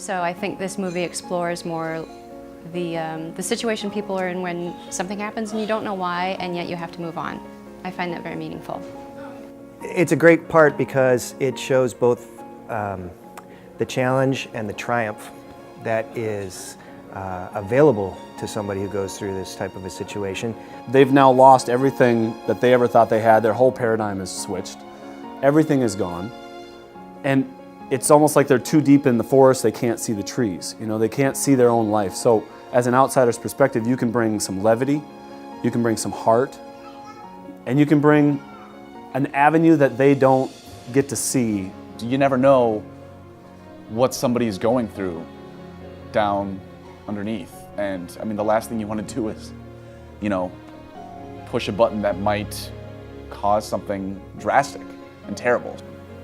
So I think this movie explores more the situation people are in when something happens and you don't know why, and yet you have to move on. I find that very meaningful. It's a great part because it shows both the challenge and the triumph that is available to somebody who goes through this type of a situation. They've now lost everything that they ever thought they had. Their whole paradigm has switched. Everything is gone. And it's almost like they're too deep in the forest, they can't see the trees. You know, they can't see their own life. So as an outsider's perspective, you can bring some levity, you can bring some heart, and you can bring an avenue that they don't get to see. You never know what somebody's going through down underneath. And I mean, the last thing you want to do is, you know, push a button that might cause something drastic and terrible.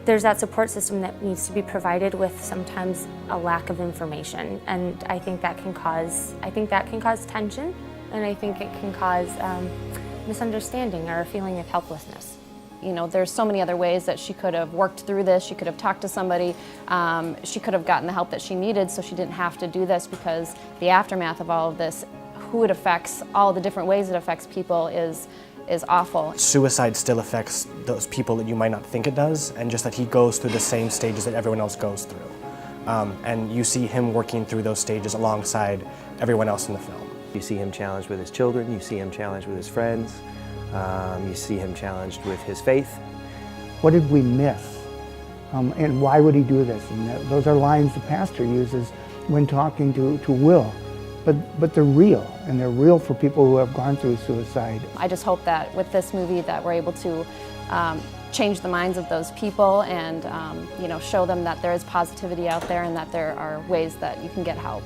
There's that support system that needs to be provided with sometimes a lack of information, and I think that can cause tension, and I think it can cause misunderstanding or a feeling of helplessness. You know, there's so many other ways that she could have worked through this. She could have talked to somebody. She could have gotten the help that she needed so she didn't have to do this, because the aftermath of all of this, who it affects, all the different ways it affects people is awful. Suicide still affects those people that you might not think it does, and just that he goes through the same stages that everyone else goes through. And you see him working through those stages alongside everyone else in the film. You see him challenged with his children, you see him challenged with his friends, you see him challenged with his faith. What did we miss? And why would he do this? And those are lines the pastor uses when talking to Will. But they're real, and they're real for people who have gone through suicide. I just hope that with this movie that we're able to change the minds of those people and you know, show them that there is positivity out there and that there are ways that you can get help.